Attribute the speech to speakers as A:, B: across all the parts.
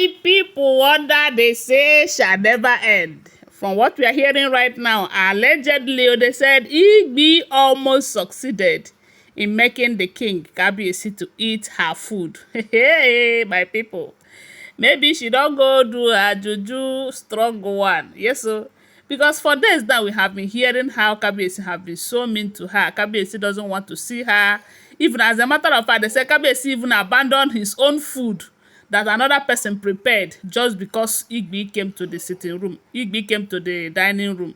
A: My people, wonder they say shall never end. From what we are hearing right now, allegedly they said Igbi almost succeeded in making the king Kabiyesi to eat her food. Hey, my people. Maybe she don't go do her juju strong one. Yes, so because for days now we have been hearing how Kabiyesi have been so mean to her. Kabiyesi doesn't want to see her. Even as a matter of fact, they say Kabiyesi even abandoned his own food that another person prepared just because Igbi came to the sitting room. Igbi came to the dining room,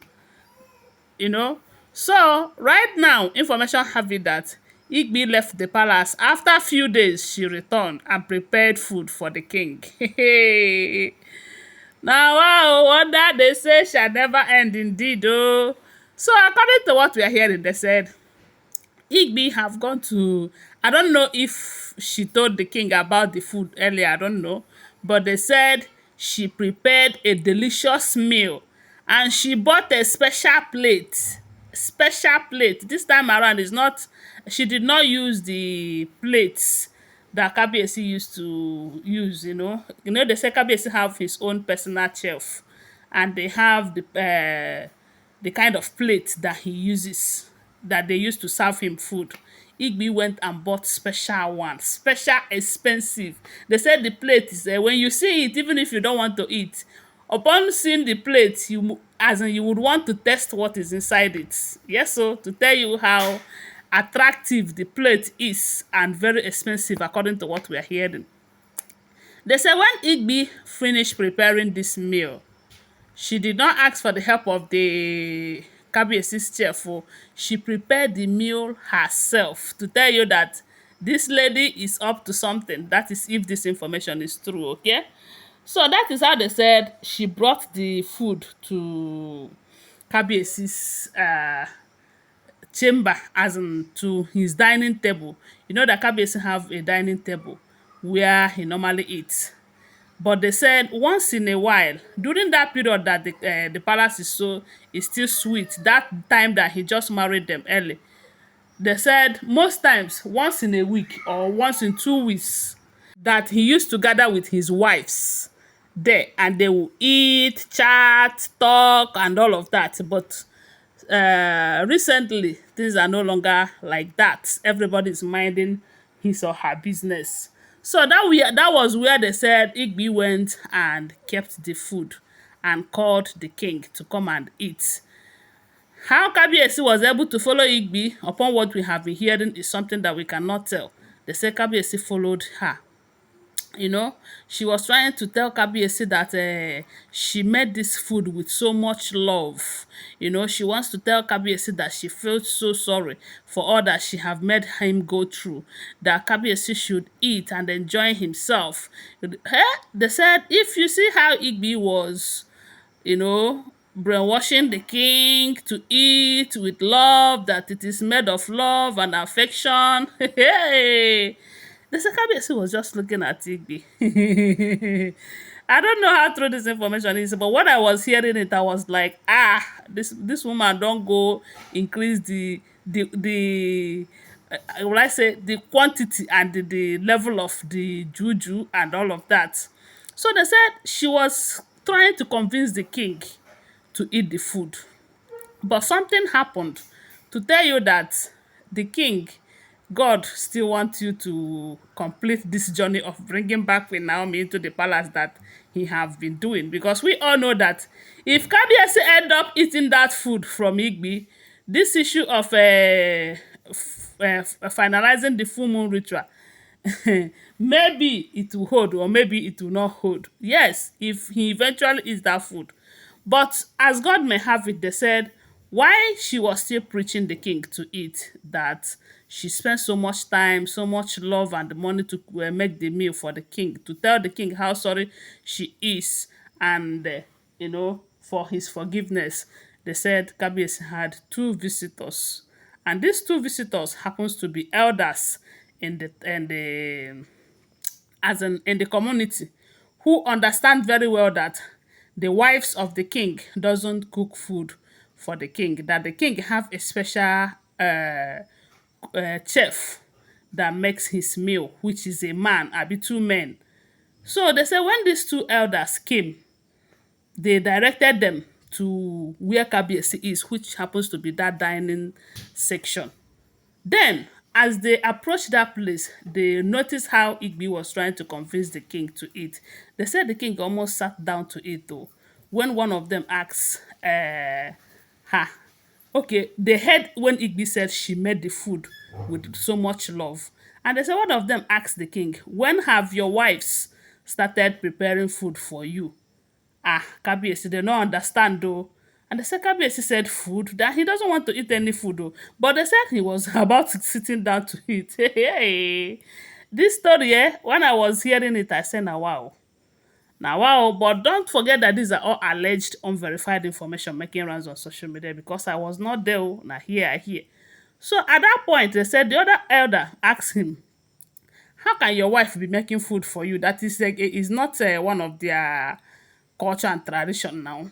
A: you know. So right now, information have it that Igbi left the palace. After a few days, she returned and prepared food for the king. Now, wow, wonder they say shall never end indeed, oh. So according to what we are hearing, they said Igbi have gone to, I don't know if she told the king about the food earlier, I don't know. But they said she prepared a delicious meal and she bought a special plate. Special plate. This time around is not, she did not use the plates that Kabiyesi used to use, you know. You know, they say Kabiyesi have his own personal shelf and they have the kind of plate that he uses, that they used to serve him food. Igbi went and bought special one, special expensive. They said the plate is when you see it, even if you don't want to eat, upon seeing the plate, as in you would want to test what is inside it. Yes, so to tell you how attractive the plate is and very expensive according to what we are hearing. They said when Igbi finished preparing this meal, she did not ask for the help of the Kabiyesi's chef. Oh. She prepared the meal herself to tell you that this lady is up to something. That is if this information is true, okay? So that is how they said she brought the food to Kabiyesi's chamber, as in to his dining table. You know that Kabiyesi have a dining table where he normally eats. But they said once in a while, during that period that the palace is still sweet, that time that he just married them early, they said most times once in a week or once in 2 weeks that he used to gather with his wives there and they will eat, chat, talk, and all of that. But recently things are no longer like that. Everybody's minding his or her business. So that was where they said Igbi went and kept the food and called the king to come and eat. How Kabiyesi was able to follow Igbi, upon what we have been hearing, is something that we cannot tell. They say Kabiyesi followed her. You know, she was trying to tell Kabiyesi that she made this food with so much love. You know, she wants to tell Kabiyesi that she felt so sorry for all that she have made him go through, that Kabiyesi should eat and enjoy himself. They said, if you see how Igbi was, you know, brainwashing the king to eat with love, that it is made of love and affection. Hey, the Kabiyesi was just looking at Igbi. I don't know how true this information is, but when I was hearing it, I was like, this woman don't go increase the will I say the quantity and the level of the juju and all of that. So they said she was trying to convince the king to eat the food. But something happened to tell you that the king, God still wants you to complete this journey of bringing back Queen Naomi into the palace that he have been doing. Because we all know that if Kabiyesi end up eating that food from Igbi, this issue of finalizing the full moon ritual, maybe it will hold or maybe it will not hold. Yes, if he eventually eats that food. But as God may have it, they said, why she was still preaching the king to eat, that she spent so much time, so much love and money to make the meal for the king, to tell the king how sorry she is and, you know, for his forgiveness. They said Kabiyesi had two visitors. And these two visitors happens to be elders in the community who understand very well that the wives of the king doesn't cook food for the king, that the king have a special chef that makes his meal, which is a man, abi two men. So they say when these two elders came, they directed them to where Kabiesi is, which happens to be that dining section. Then, as they approached that place, they noticed how Igbi was trying to convince the king to eat. They said the king almost sat down to eat though. When one of them asked her, okay, they heard when Igbi said she made the food with so much love. And they said one of them asked the king, when have your wives started preparing food for you? Kabiyesi, they don't understand though. And the second Kabiyesi said food, that he doesn't want to eat any food though. But they said he was about sitting down to eat. Hey, this story, when I was hearing it, I said, now wow. Now wow, but don't forget that these are all alleged unverified information making rounds on social media because I was not there. Oh, now here I hear. So at that point, they said the other elder asked him, how can your wife be making food for you? That is not one of their culture and tradition now.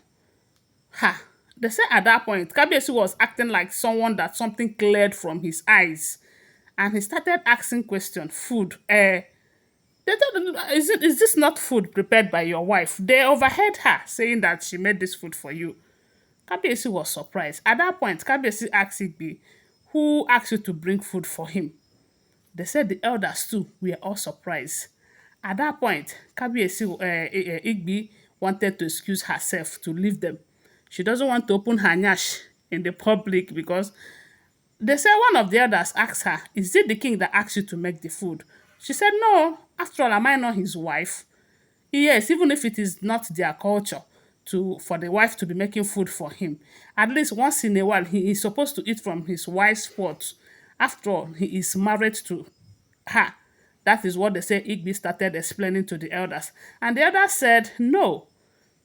A: Ha! They say at that point, Kabiyesi was acting like someone that something cleared from his eyes. And he started asking questions. Food. They told him, is this not food prepared by your wife? They overheard her saying that she made this food for you. Kabiyesi was surprised. At that point, Kabiyesi asked Igbi, who asked you to bring food for him? They said the elders too were all surprised. At that point, Igbi wanted to excuse herself to leave them. She doesn't want to open her nyash in the public because they said one of the elders asked her, is it the king that asked you to make the food? She said, no, after all, am I not his wife? Yes, even if it is not their culture for the wife to be making food for him, at least once in a while he is supposed to eat from his wife's pot. After all, he is married to her. That is what they say Igbi started explaining to the elders. And the elders said, no,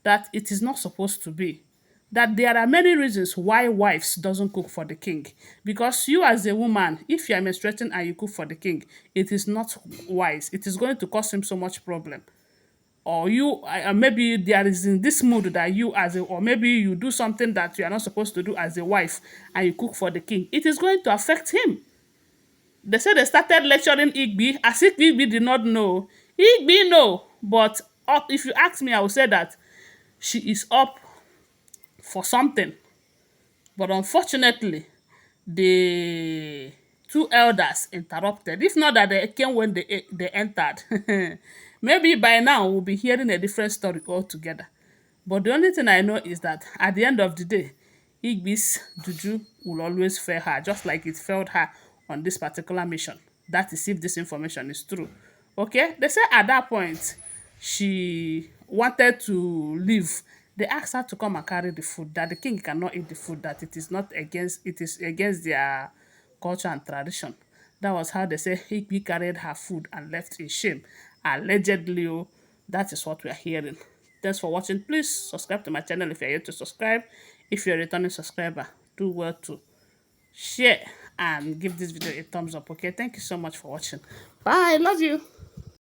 A: that it is not supposed to be. That there are many reasons why wives doesn't cook for the king. Because you as a woman, if you are menstruating and you cook for the king, it is not wise. It is going to cause him so much problem. Or maybe there is in this mood that or maybe you do something that you are not supposed to do as a wife and you cook for the king. It is going to affect him. They said they started lecturing Igbi as if Igbi did not know. Igbi know, but if you ask me, I will say that she is up for something. But unfortunately, the two elders interrupted. If not that they came when they entered, maybe by now we'll be hearing a different story altogether. But the only thing I know is that at the end of the day, Igbi's juju will always fail her, just like it failed her on this particular mission. That is if this information is true. Okay? They say at that point, she wanted to leave. They asked her to come and carry the food, that the king cannot eat the food, that it is against their culture and tradition. That was how they say Igbi carried her food and left in shame. Allegedly, oh, that is what we are hearing. Thanks for watching. Please subscribe to my channel if you're yet to subscribe. If you're a returning subscriber, do well to share and give this video a thumbs up. Okay, thank you so much for watching. Bye. Love you.